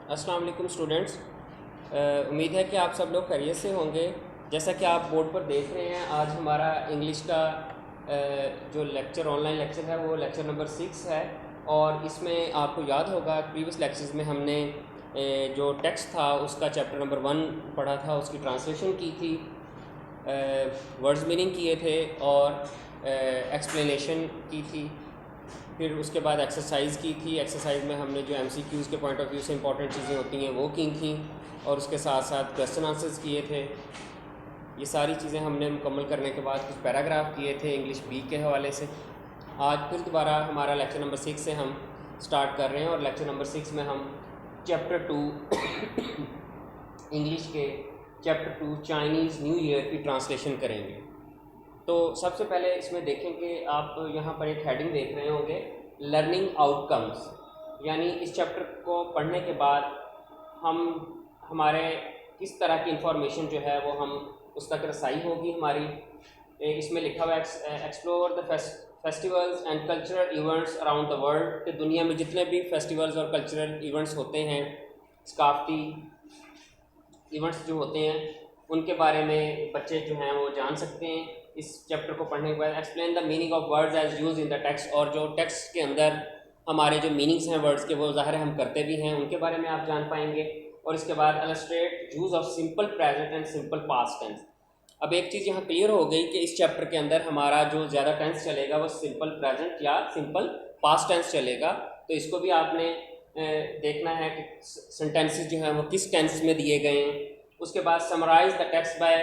अस्सलाम वालेकुम स्टूडेंट्स। उम्मीद है कि आप सब लोग खैरियत से होंगे। जैसा कि आप बोर्ड पर देख रहे हैं, आज हमारा इंग्लिश का जो लेक्चर ऑनलाइन लेक्चर है वो लेक्चर नंबर 6 है। और इसमें आपको याद होगा प्रीवियस लेक्चर्स में हमने जो टेक्स्ट था उसका चैप्टर नंबर 1 पढ़ा था, उसकी ट्रांसलेशन की थी, वर्ड्स मीनिंग किए थे और एक्सप्लेनेशन की थी। फिर उसके बाद एक्सरसाइज की थी। एक्सरसाइज में हमने जो एमसीक्यूज़ के पॉइंट ऑफ व्यू से इंपॉर्टेंट चीज़ें होती हैं वो की थी, और उसके साथ साथ क्वेश्चन आंसर्स किए थे। ये सारी चीज़ें हमने मुकम्मल करने के बाद कुछ पैराग्राफ किए थे इंग्लिश बी के हवाले से। आज फिर दोबारा हमारा लेक्चर नंबर 6 से हम स्टार्ट कर रहे हैं, और लेक्चर नंबर 6 में हम चैप्टर 2 इंग्लिश के चैप्टर 2 चाइनीज़ न्यू ईयर की ट्रांसलेशन करेंगे। तो सबसे पहले इसमें देखें कि आप यहाँ पर एक हेडिंग देख रहे होंगे, लर्निंग आउटकम्स। यानी इस चैप्टर को पढ़ने के बाद हम हमारे किस तरह की इंफॉर्मेशन जो है वो हम उस तक रसाई होगी हमारी। इसमें लिखा हुआ है explore the festivals and cultural events around the world, कि दुनिया में जितने भी फेस्टिवल्स और कल्चरल इवेंट्स होते हैं, सकाफती इवेंट्स जो होते हैं, उनके बारे में बच्चे जो हैं वो जान सकते हैं इस चैप्टर को पढ़ने के बाद। Explain the meaning of words as used in the text, और जो टेक्स्ट के अंदर हमारे जो मीनिंग्स हैं वर्ड्स के वो ज़ाहिर है हम करते भी हैं, उनके बारे में आप जान पाएंगे। और इसके बाद illustrate use of simple present and simple past tense. अब एक चीज़ यहाँ क्लियर हो गई कि इस चैप्टर के अंदर हमारा जो ज़्यादा टेंस चलेगा वो सिंपल प्रेजेंट या सिंपल पास्ट टेंस चलेगा। तो इसको भी आपने देखना है कि सेंटेंसेस जो हैं वो किस टेंस में दिए गए हैं। उसके बाद summarise the text by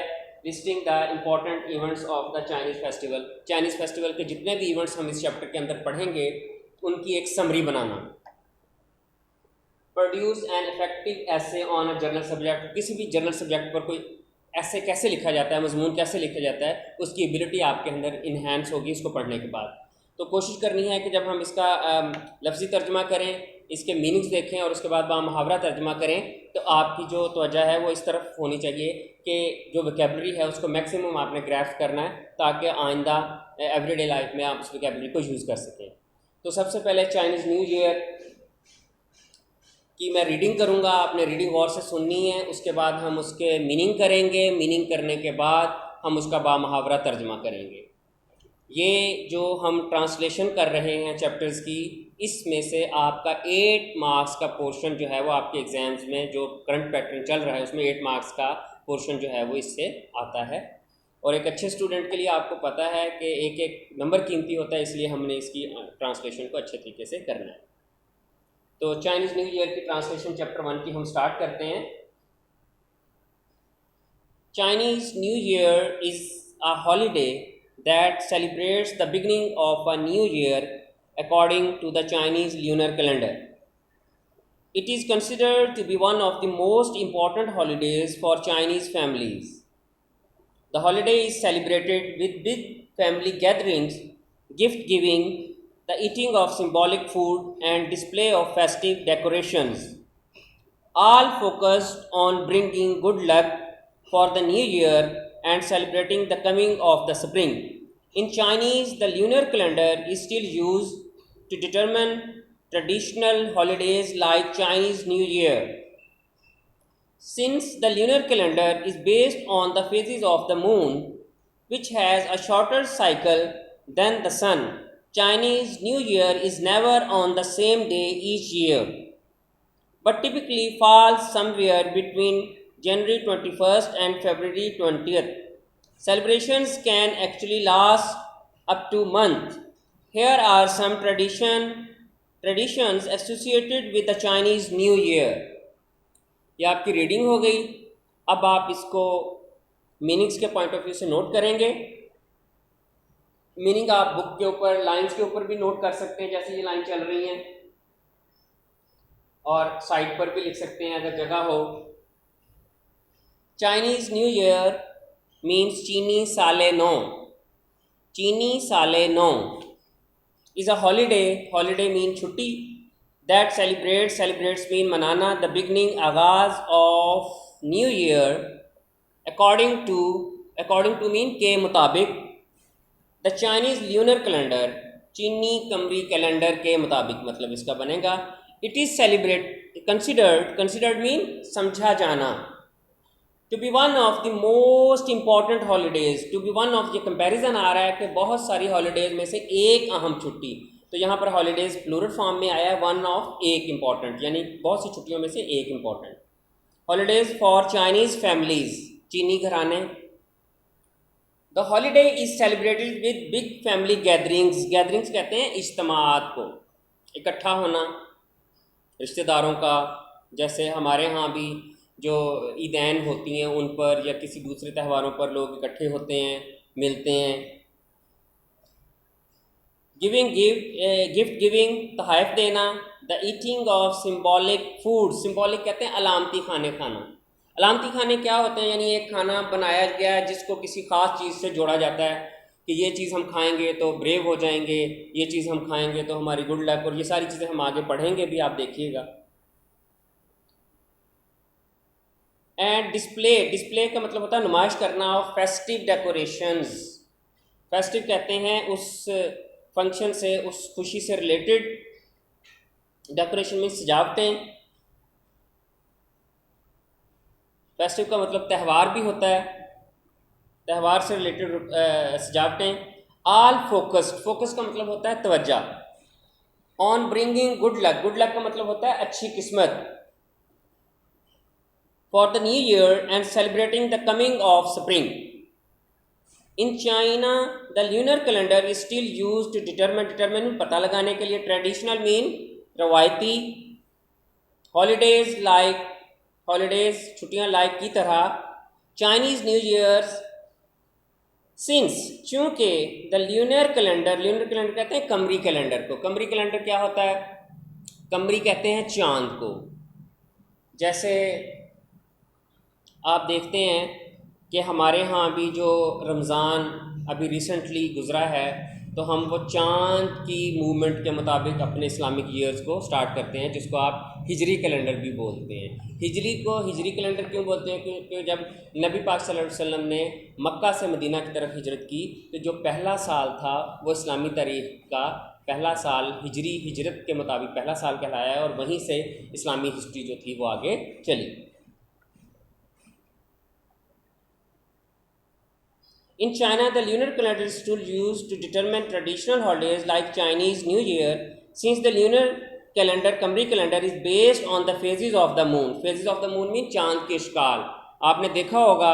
listing the important events of the Chinese festival. Chinese festival के जितने भी इवेंट्स हम इस चैप्टर के अंदर पढ़ेंगे उनकी एक summary banana. Produce an effective ऐसे ऑन अ जर्नल सब्जेक्ट। किसी भी जर्नल सब्जेक्ट पर कोई ऐसे कैसे लिखा जाता है, मजमून कैसे लिखा जाता है, उसकी एबिलिटी आपके अंदर इन्हांस होगी इसको पढ़ने के बाद। तो कोशिश करनी है कि जब हम इसका लफ्ज़ी तर्जमा करें, इसके मीनिंग्स देखें और उसके बाद मुहावरा तर्जमा करें, तो आपकी जो तवज्जो है वो इस तरफ होनी चाहिए कि जो वोकैबलरी है उसको मैक्सिमम आपने ग्रैस्प करना है, ताकि आइंदा एवरीडे लाइफ में आप उस वोकैबलरी को यूज़ कर सकें। तो सबसे पहले चाइनीज़ न्यू ईयर की मैं रीडिंग करूँगा, आपने रीडिंग गौर से सुननी है। उसके बाद हम उसके मीनिंग करेंगे, मीनिंग करने के बाद हम उसका बामुहावरा तर्जमा करेंगे। ये जो हम ट्रांसलेशन कर रहे हैं चैप्टर्स की, इसमें से आपका 8 मार्क्स का पोर्शन जो है वो आपके एग्ज़ाम्स में जो करंट पैटर्न चल रहा है उसमें 8 मार्क्स का पोर्शन जो है वो इससे आता है। और एक अच्छे स्टूडेंट के लिए आपको पता है कि एक एक नंबर कीमती होता है, इसलिए हमने इसकी ट्रांसलेशन को अच्छे तरीके से करना है। तो चाइनीज़ न्यू ईयर की ट्रांसलेशन चैप्टर 1 की हम स्टार्ट करते हैं। Chinese new year is a holiday that celebrates the beginning of a new year according to the Chinese lunar calendar. It is considered to be one of the most important holidays for Chinese families. The holiday is celebrated with big family gatherings, gift giving, the eating of symbolic food, and display of festive decorations, all focused on bringing good luck for the new year and celebrating the coming of the spring. In Chinese, the lunar calendar is still used to determine traditional holidays like Chinese New Year. Since the lunar calendar is based on the phases of the moon, which has a shorter cycle than the sun, Chinese New Year is never on the same day each year, but typically falls somewhere between January 21st and February 20th. Celebrations can actually last up to a month. Here are some traditions associated with the Chinese New Year. ये आपकी reading हो गई। अब आप इसको meanings के point of view से note करेंगे। मीनिंग आप बुक के ऊपर लाइंस के ऊपर भी नोट कर सकते हैं, जैसे ये लाइन चल रही हैं, और साइड पर भी लिख सकते हैं अगर जगह हो। चाइनीज़ न्यू ईयर मीन्स चीनी साले नौ। चीनी साले नौ is a holiday, holiday mean छुट्टी, दैट सेलिब्रेट्स मीन मनाना, द बिगनिंग आगाज़ of new year, according to mean के मुताबिक, द चाइनीज़ ल्यूनर कैलेंडर, चीनी कमरी कैलेंडर के मुताबिक मतलब इसका बनेगा। इट इज़ कंसिडर्ड मीन समझा जाना, to be one of the most important holidays, to be one of, ये कंपैरिजन आ रहा है कि बहुत सारी हॉलीडेज में से एक अहम छुट्टी, तो यहाँ पर हॉलीडेज प्लूरल फॉर्म में आया है, वन ऑफ, एक इम्पॉर्टेंट, यानी बहुत सी छुट्टियों में से एक important. Holidays for Chinese families, चीनी घराने। The holiday is celebrated with big family gatherings, gatherings कहते हैं इज्तमात को, इकट्ठा होना रिश्तेदारों का, जैसे हमारे यहाँ भी जो ईदैन होती हैं उन पर या किसी दूसरे त्योहारों पर लोग इकट्ठे होते हैं, मिलते हैं। गिफ्ट गिविंग, तोहफ़े देना। The eating of symbolic food, symbolic कहते हैं अलामती खाने खाना। अलामती खाने क्या होते हैं, यानी एक खाना बनाया गया है जिसको किसी ख़ास चीज़ से जोड़ा जाता है कि ये चीज़ हम खाएंगे तो ब्रेव हो जाएंगे, ये चीज़ हम खाएंगे तो हमारी गुड लक, और ये सारी चीज़ें हम आगे पढ़ेंगे भी, आप देखिएगा। एंड डिस्प्ले, डिस्प्ले का मतलब होता है नुमाइश करना ऑफ फेस्टिव डेकोरेशंस। फेस्टिव कहते हैं उस फंक्शन से, उस खुशी से रिलेटेड, डेकोरेशन में सजावटें। फेस्टिव का मतलब त्यौहार भी होता है, त्यौहार से रिलेटेड सजावटें। ऑल फोकस्ड, फोकस का मतलब होता है तवज्जा। On bringing good luck, good luck का मतलब होता है अच्छी किस्मत। For the new year and celebrating the coming of spring. In China the lunar calendar is still use to determine, determine पता लगाने के लिए, ट्रेडिशनल मीन रवायती। हॉलीडेज लाइक, हॉलीडेज छुट्टियां लाइक की तरह। चाइनीज़ न्यू ईयर्स सिंस, चूँकि the lunar calendar, lunar calendar कहते हैं कमरी कैलेंडर को। कमरी कैलेंडर क्या होता है, कमरी कहते हैं चाँद को। जैसे आप देखते हैं कि हमारे यहाँ भी जो रमज़ान अभी रिसेंटली गुज़रा है, तो हम वो चाँद की मूवमेंट के मुताबिक अपने इस्लामिक ईयर्स को स्टार्ट करते हैं, जिसको आप हिजरी कैलेंडर भी बोलते हैं। हिजरी को हिजरी कैलेंडर क्यों बोलते हैं, क्योंकि जब नबी पाक सल्लल्लाहु अलैहि वसल्लम ने मक्का से मदीना की तरफ हिजरत की, तो जो पहला साल था वो इस्लामी तारीख़ का पहला साल हिजरी, हिजरत के मुताबिक पहला साल कहलाया है, और वहीं से इस्लामी हिस्ट्री जो थी वो आगे चली। In China, the lunar calendar is still used to determine traditional holidays like Chinese New Year, since the lunar calendar, कमरी calendar, is based on the phases of the moon. Phases of the moon mean चांद के इश्काल। आपने देखा होगा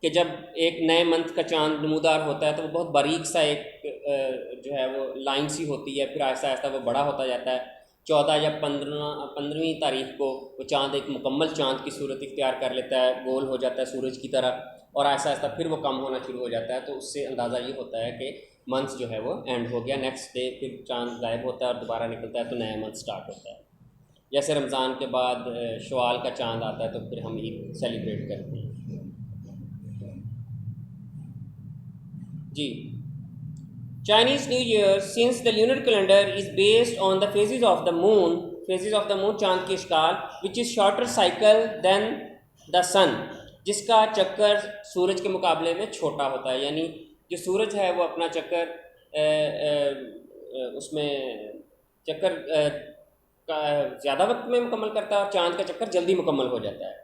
कि जब एक नए मंथ का चांद नमूदार होता है तो वो बहुत बारीक सा एक जो है वो लाइन सी होती है, फिर आहिस्ता आहिस्ता वो बड़ा होता जाता है। 14 या 15वीं तारीख को वो चांद एक मुकम्मल चांद की सूरत इख्तियार कर लेता है, गोल हो जाता है सूरज की तरह, और आहिस्ता आहिस्ता फिर वो कम होना शुरू हो जाता है। तो उससे अंदाज़ा ये होता है कि मंथ जो है वो एंड हो गया। नेक्स्ट डे फिर चांद गायब होता है और दोबारा निकलता है, तो नया मंथ स्टार्ट होता है। जैसे रमज़ान के बाद शवाल का चांद आता है तो फिर हम ईद सेलिब्रेट करते हैं। जी, Chinese new year since the lunar calendar is based on the phases of the moon, phases of the moon चांद की इश्काल, which is shorter cycle than the sun, जिसका चक्कर सूरज के मुकाबले में छोटा होता है। यानी जो सूरज है वो अपना चक्कर उसमें चक्कर ज़्यादा वक्त में मुकम्मल करता है और चांद का चक्कर जल्दी मुकम्मल हो जाता है।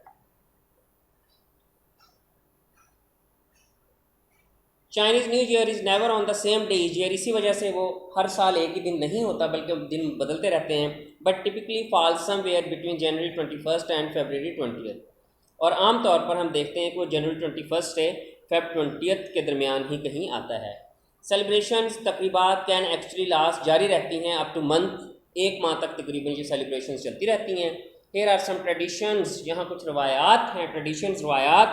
Chinese new year is never on the same day each year, इसी वजह से वो हर साल एक ही दिन नहीं होता बल्कि दिन बदलते रहते हैं। But typically falls somewhere between January 21 and February 20। और आम तौर पर हम देखते हैं कि वो जनवरी 21 से फेब 20 के दरमियान ही कहीं आता है। सेलिब्रेशंस, तकरीबात कैन एक्चुअली लास्ट, जारी रहती हैं अप टू मंथ, एक माह तक तकरीबन ये सेलिब्रेशंस चलती रहती हैं। हियर आर सम ट्रेडिशंस, यहाँ कुछ रवायात हैं, ट्रेडिशंस रवायात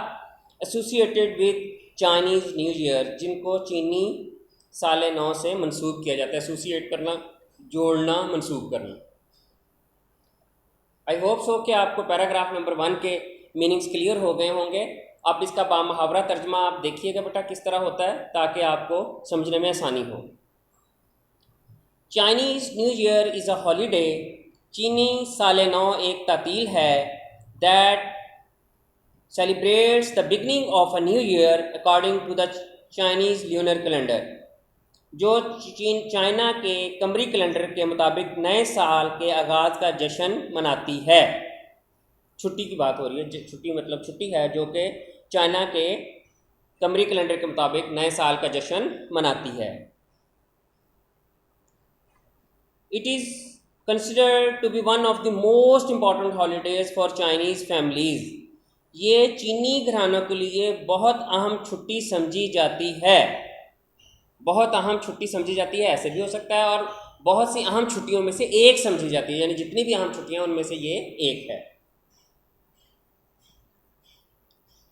associated with Chinese new year, जिनको चीनी साल नौ से मंसूब किया जाता है। एसोसिएट करना, जोड़ना, मंसूब करना। आई होप सो कि आपको पैराग्राफ नंबर 1 के मीनिंग्स क्लियर हो गए होंगे। अब इसका बामुहावरा तर्जमा आप देखिएगा बेटा किस तरह होता है, ताकि आपको समझने में आसानी हो। Chinese new year is a holiday, चीनी साल नौ एक तातील है, that celebrates the beginning of a new year according to the Chinese lunar calendar, जो चाइना के कमरी कैलेंडर के मुताबिक नए साल के आगाज़ का जश्न मनाती है। छुट्टी की बात हो रही है, छुट्टी मतलब छुट्टी है जो कि चाइना के कमरी कैलेंडर के मुताबिक नए साल का जश्न मनाती है। It is considered to be one of the most important holidays for Chinese families. ये चीनी घरानों के लिए बहुत अहम छुट्टी समझी जाती है। बहुत अहम छुट्टी समझी जाती है, ऐसे भी हो सकता है, और बहुत सी अहम छुट्टियों में से एक समझी जाती है, यानी जितनी भी अहम छुट्टियां उनमें से ये एक है।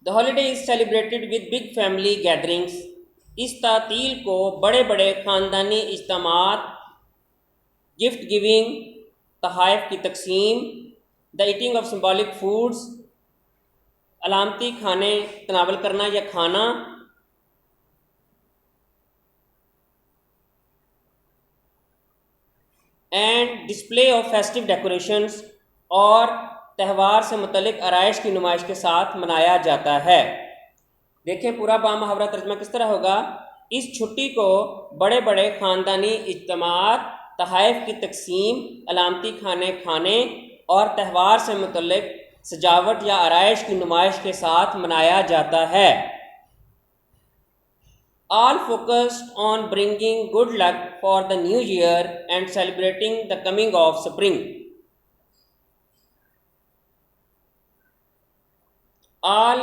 The holiday is celebrated with big family gatherings. इस तातील को बड़े बड़े ख़ानदानी इज्तिमात, गिफ्ट गिविंग, तहाइफ की तकसीम, the eating of symbolic foods, अलामती खाने तनावल करना या खाना, and display of festive decorations, और त्यौहार से मुतल्लिक आराइश की नुमाइश के साथ मनाया जाता है। देखें पूरा बामुहावरा तर्जमा किस तरह होगा। इस छुट्टी को बड़े बड़े ख़ानदानी इज्तिमात, तहाइफ की तकसीम, अलामती खाने खाने और त्यौहार से मुतल्लिक सजावट या आराइश की नुमाइश के साथ मनाया जाता है। All focused on bringing good luck for the new year and celebrating the coming of spring. All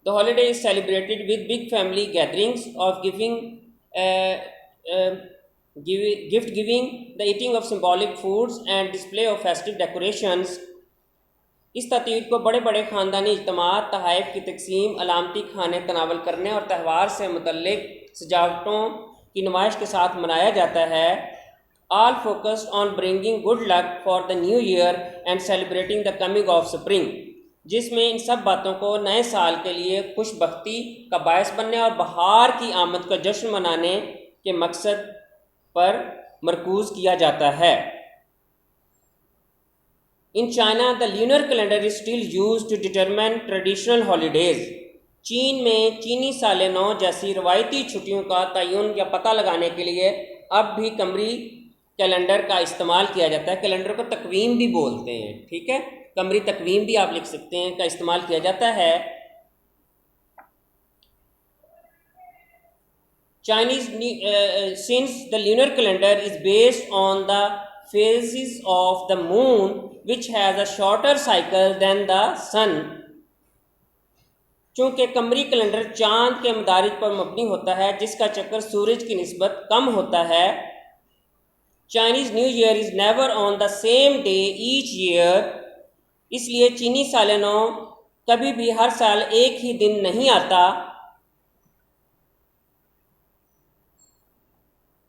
the holiday is celebrated with big family gatherings of giving, gift giving, the eating of symbolic foods and display of festive decorations. इस ततीर को बड़े बड़े ख़ानदानी इज्तिमात, तहाइफ की तकसीम, अलामती खाने तनावल करने और त्यौहार से मुतल्लिक सजावटों की नुमाइश के साथ मनाया जाता है। All focused on bringing good luck for the new year and celebrating the coming of spring, जिसमें इन सब बातों को नए साल के लिए खुशबख्ती का बायस बनने और बहार की आमद का जश्न मनाने के मकसद पर मरकूज़ किया जाता है। In China, the lunar calendar is still used to determine traditional holidays. चीन में चीनी साल नौ जैसी रवायती छुट्टियों का तयन या पता लगाने के लिए अब भी कमरी कैलेंडर का इस्तेमाल किया जाता है। कैलेंडर को तकवीम भी बोलते हैं, ठीक है, कमरी तकवीम भी आप लिख सकते हैं, का इस्तेमाल किया जाता है। Chinese since the lunar calendar is based on the phases of the moon which has a shorter cycle than the sun, चूँकि कमरी कैलेंडर चाँद के मदारिज पर मबनी होता है जिसका चक्कर सूरज की निस्बत कम होता है। Chinese new year is never on the same day each year, इसलिए चीनी साल नौ कभी भी हर साल एक ही दिन नहीं आता।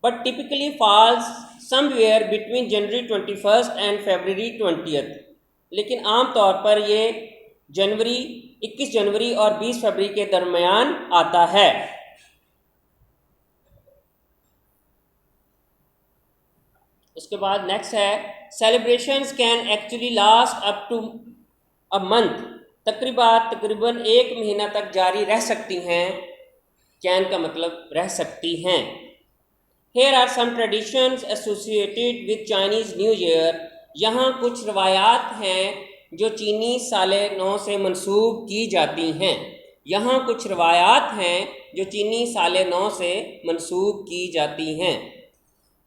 but typically falls somewhere between January 21st and February 20th, लेकिन आम तौर पर ये 21 जनवरी और 20 फरवरी के दरमियान आता है। उसके बाद नेक्स्ट है celebrations can actually last up to a month, तकरीबन एक महीना तक जारी रह सकती हैं। कैन का मतलब रह सकती हैं। Here are some traditions associated with Chinese New Year. यहाँ कुछ रवायात हैं जो चीनी साल नौ से मंसूब की जाती हैं। यहाँ कुछ रवायात हैं जो चीनी साल नौ से मंसूब की जाती हैं।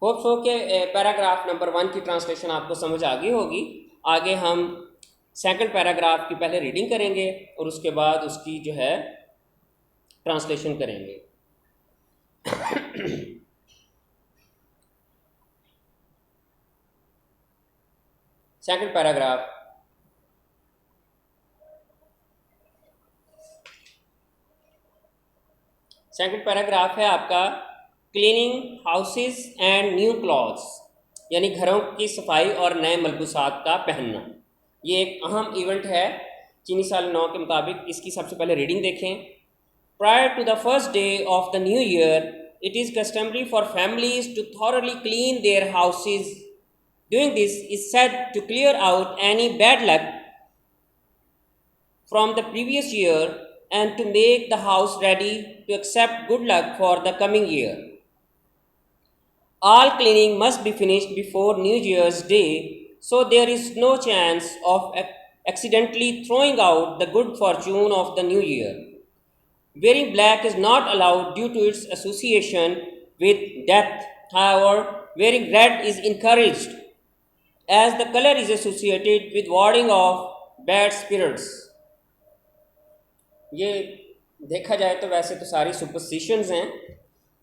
होप सो के पैराग्राफ नंबर 1 की ट्रांसलेशन आपको समझ आ गई होगी। आगे हम सेकंड पैराग्राफ की पहले रीडिंग करेंगे और उसके बाद उसकी जो है ट्रांसलेशन करेंगे। सेकंड पैराग्राफ, सेकंड पैराग्राफ है आपका cleaning houses and new clothes, यानी घरों की सफाई और नए मलबूसात का पहनना। ये एक अहम इवेंट है चीनी साल नौ के मुताबिक। इसकी सबसे पहले रीडिंग देखें। Prior to the first day of the new year it is customary for families to thoroughly clean their houses. Doing this is said to clear out any bad luck from the previous year and to make the house ready to accept good luck for the coming year. All cleaning must be finished before New Year's Day, so there is no chance of accidentally throwing out the good fortune of the new year. Wearing black is not allowed due to its association with death. However, wearing red is encouraged as the color is associated with warding off bad spirits. ये देखा जाए तो वैसे तो सारी superstitions हैं,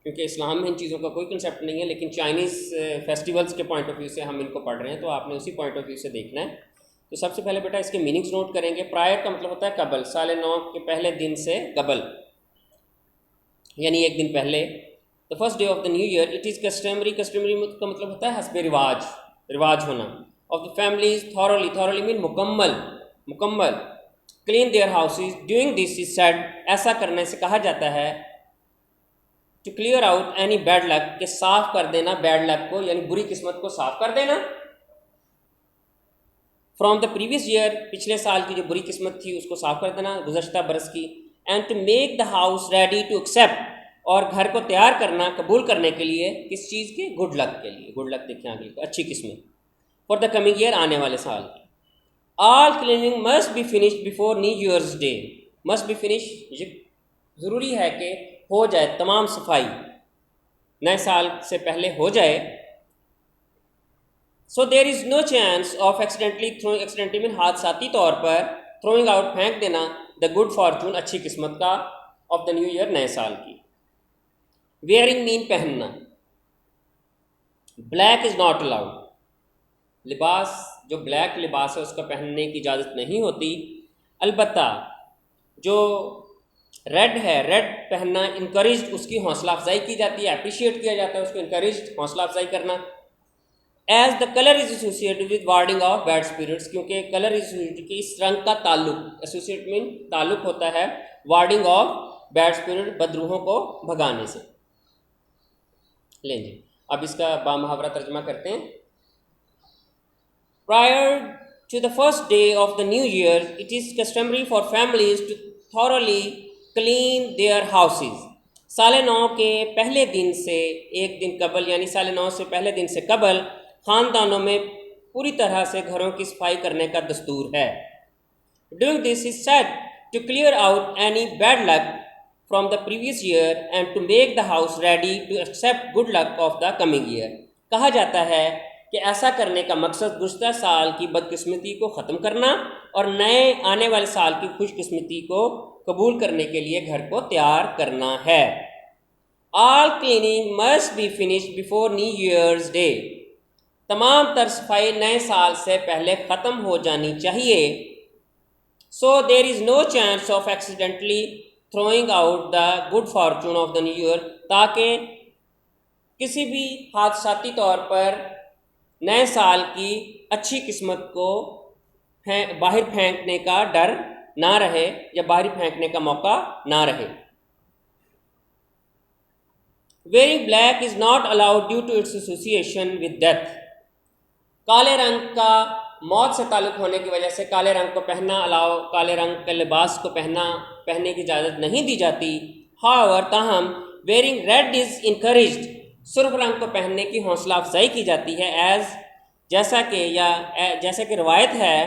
क्योंकि इस्लाम में इन चीज़ों का कोई कंसेप्ट नहीं है, लेकिन चाइनीज़ फेस्टिवल्स के पॉइंट ऑफ व्यू से हम इनको पढ़ रहे हैं, तो आपने उसी पॉइंट ऑफ व्यू से देखना है। तो सबसे पहले बेटा इसके मीनिंग्स नोट करेंगे। प्रायर का मतलब होता है कबल, साल नौ के पहले दिन से कबल, यानी एक दिन पहले। The first day of the new year it is customary, customary का मतलब होता है हस्बे रिवाज, रिवाज होना। Of the families thoroughly, thoroughly mean मुकम्मल, मुकम्मल। Clean their houses, doing this is said, ऐसा करने से कहा जाता है to clear out any bad luck, के साफ कर देना बैड लक को, यानी बुरी किस्मत को साफ कर देना। फ्रॉम द प्रीवियस ईयर, पिछले साल की जो बुरी किस्मत थी उसको साफ कर देना, गुज़श्ता बरस की। And to make the house ready to accept, और घर को तैयार करना, कबूल करने के लिए, किस चीज़ के, गुड लक के लिए। गुड लक देखें आगे, अच्छी किस्मत फॉर द कमिंग ईयर, आने वाले साल की। All cleaning must be finished before new years day, must be finish, ये ज़रूरी है कि हो जाए, तमाम सफाई नए साल से पहले हो जाए। So there is no chance of accidentally throwing, accidentally mean हादसाती तौर पर, थ्रोइंग आउट, फेंक देना, द गुड फॉर्चून, अच्छी किस्मत का, ऑफ द न्यू ईयर, नए साल की। वेयरिंग मीन पहनना, ब्लैक इज़ नॉट अलाउड, लिबास जो ब्लैक लिबास है उसका पहनने की इजाज़त नहीं होती। अलबत्ता जो रेड है, रेड पहनना इनकरेज, उसकी हौसला अफजाई की जाती है, अप्रिशिएट किया जाता है उसको, इनकरेज, हौसला अफजाई करना। As the colour is associated with warding off bad spirits, क्योंकि कलर इज की इस रंग का ताल्लुक, एसोसिएट मीन ताल्लुक होता है वार्डिंग ऑफ बैड स्पिरिट, बदरूहों को भगाने से। लेंगे अब इसका बामुहावरा तर्जमा करते हैं। Prior to the first day of the new year, it is customary for families to thoroughly clean their houses. साल नौ के पहले दिन से एक दिन कबल, यानी साल नौ से पहले दिन से कबल, ख़ानदानों में पूरी तरह से घरों की सफाई करने का दस्तूर है। Doing this is said to clear out any bad luck from the previous year and to make the house ready to accept good luck of the coming year. कहा जाता है कि ऐसा करने का मकसद गुज़श्ता साल की बदकिस्मती को ख़त्म करना और नए आने वाले साल की खुशकिस्मती को कबूल करने के लिए घर को तैयार करना है। All cleaning must be finished before new years day, तमाम तर सफाई नए साल से पहले ख़त्म हो जानी चाहिए। So there is no chance of accidentally throwing out the good fortune of the new year, ताकि किसी भी हादसाती तौर पर नए साल की अच्छी किस्मत को बाहर फेंकने का डर ना रहे या बाहर फेंकने का मौका ना रहे। Wearing black is not allowed due to its association with death, काले रंग का मौत से ताल्लुक़ होने की वजह से काले रंग को पहनना अलाउ, काले रंग के लिबास को पहनने की इजाज़त नहीं दी जाती। हाउएवर, ताहम वेयरिंग रेड इज़ इनकरेज्ड, सुर्ख रंग को पहनने की हौसला अफजाई की जाती है। एज जैसा कि रवायत है,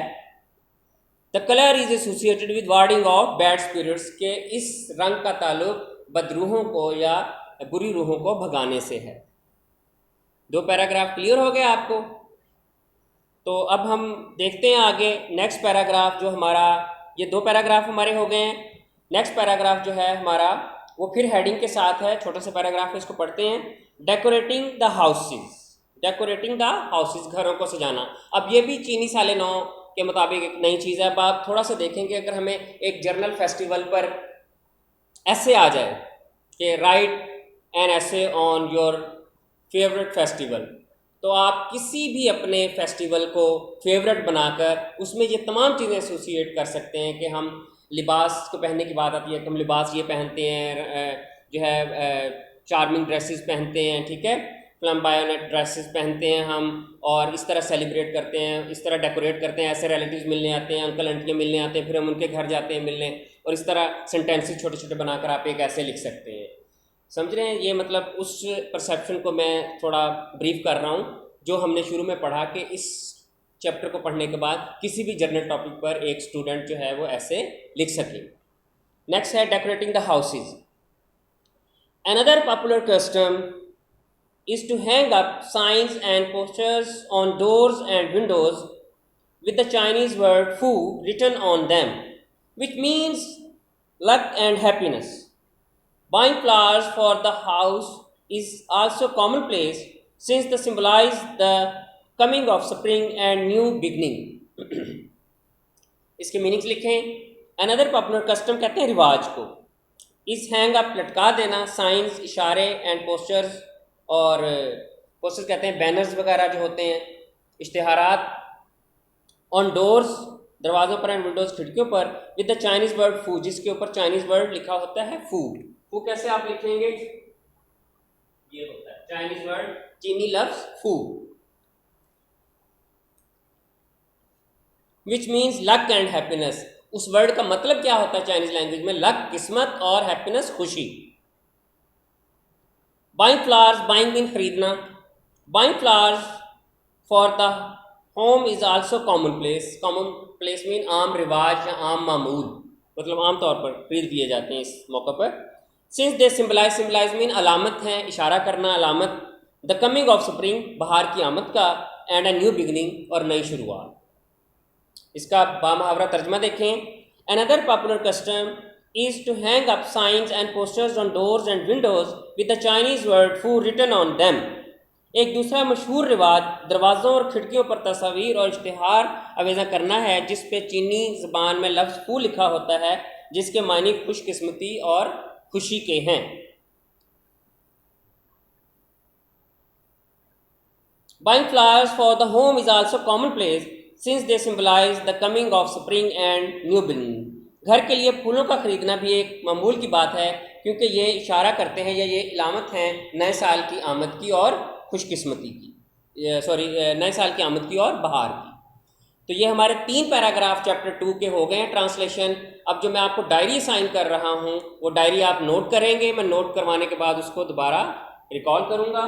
the colour is associated with warding off bad spirits, के इस रंग का ताल्लुक बदरूहों को या बुरी रूहों को भगाने से है। दो पैराग्राफ क्लियर हो गए आपको। तो अब हम देखते हैं आगे नेक्स्ट पैराग्राफ, जो हमारा, ये दो पैराग्राफ हमारे हो गए हैं। नेक्स्ट पैराग्राफ जो है हमारा वो फिर हेडिंग के साथ है, छोटा सा पैराग्राफ है, इसको पढ़ते हैं। Decorating the houses, decorating the houses, घरों को सजाना। अब ये भी चीनी साल नौ के मुताबिक एक नई चीज़ है। अब आप थोड़ा सा देखेंगे, अगर हमें एक जर्नल फेस्टिवल पर ऐसे आ जाए कि राइट एन ऐसे ऑन योर फेवरेट फेस्टिवल, तो आप किसी भी अपने फेस्टिवल को फेवरेट बनाकर उसमें ये तमाम चीज़ें एसोसिएट कर सकते हैं कि हम लिबास को पहनने की बात आती है कि हम लिबास ये पहनते हैं, जो है चार्मिंग ड्रेसेस पहनते हैं, ठीक है, फ्लैम्बायनेट ड्रेसेस पहनते हैं हम, और इस तरह सेलिब्रेट करते हैं, इस तरह डेकोरेट करते हैं। ऐसे रिलेटिव्स मिलने आते हैं, अंकल आंटियाँ मिलने आते हैं, फिर हम उनके घर जाते हैं मिलने, और इस तरह सेंटेंसेस छोटे छोटे बनाकर आप एक ऐसे लिख सकते हैं। समझ रहे हैं? ये मतलब उस परसेप्शन को मैं थोड़ा ब्रीफ कर रहा हूँ जो हमने शुरू में पढ़ा कि इस चैप्टर को पढ़ने के बाद किसी भी जर्नल टॉपिक पर एक स्टूडेंट जो है वो ऐसे लिख सके। नेक्स्ट है decorating the houses. Another popular custom is to hang up signs and posters on doors and windows with the Chinese word "fu" written on them, which means luck and happiness. Buying flowers for the house is also commonplace since they symbolize the coming of spring and new beginning. इसके meanings लिखें। Another popular custom कहते हैं रिवाज को। इस hang up लटका देना, science इशारे एंड पोस्टर्स, और पोस्टर्स कहते हैं बैनर्स वगैरह जो होते हैं, इश्तिहारात, ऑन डोर्स दरवाज़ों पर एंड विंडोज़ खिड़कियों पर, विद द चाइनीज़ वर्ड फू, जिसके ऊपर चाइनीज़ वर्ड लिखा होता है फू। फू कैसे आप लिखेंगे? ये होता है चाइनीज़ वर्ड, चीनी लफ्ज़ फू, which means luck and happiness. उस वर्ड का मतलब क्या होता है चाइनीज़ लैंग्वेज में? लक, किस्मत, और हैप्पीनेस, खुशी। बाइंग फ्लावर्स, बाइंग मीन खरीदना। Buying flowers for the home is also common place. Common place mean आम रिवाज या आम मामूल, मतलब आम तौर पर खरीद लिए जाते हैं इस मौके पर। Since they symbolise, symbolise mean अलामत है, इशारा करना, अलामत। द कमिंग ऑफ स्प्रिंग, बाहर की आमद का, एंड अ न्यू बिगनिंग, और नई शुरुआत। इसका बामुहावरा तर्जमा देखें। Another popular custom is to hang up signs and posters on doors and windows with the Chinese word "fu" written on them. एक दूसरा मशहूर रिवाज दरवाज़ों और खिड़कियों पर तस्वीर और इश्तिहार आवेज़ा करना है जिस पे चीनी ज़बान में लफ्ज़ "फू" लिखा होता है, जिसके मानी खुशकिस्मती और खुशी के हैं। Buying flowers for the home is also commonplace since they symbolize the coming of spring and new beginning. घर के लिए फूलों का खरीदना भी एक मामूल की बात है क्योंकि ये इशारा करते हैं या ये इलामत हैं नए साल की आमद की और खुशकिस्मती की, नए साल की आमद की और बहार की। तो ये हमारे 3 पैराग्राफ चैप्टर 2 के हो गए हैं ट्रांसलेशन। अब जो मैं आपको डायरी साइन कर रहा हूँ वो डायरी आप नोट करेंगे, मैं नोट करवाने के बाद उसको दोबारा रिकॉल करूँगा।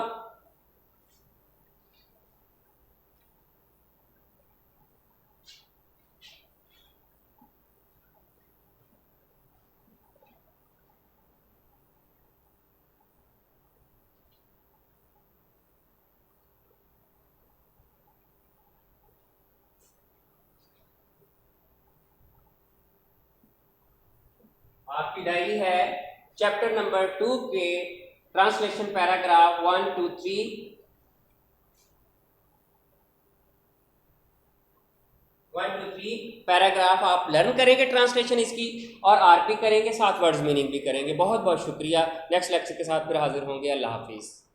आपकी डायरी है चैप्टर नंबर 2 के ट्रांसलेशन पैराग्राफ 1 2 3 पैराग्राफ आप लर्न करेंगे ट्रांसलेशन इसकी, और आरपी करेंगे, साथ वर्ड्स मीनिंग भी करेंगे। बहुत बहुत शुक्रिया। नेक्स्ट लेक्चर के साथ फिर हाजिर होंगे। अल्लाह हाफिज़।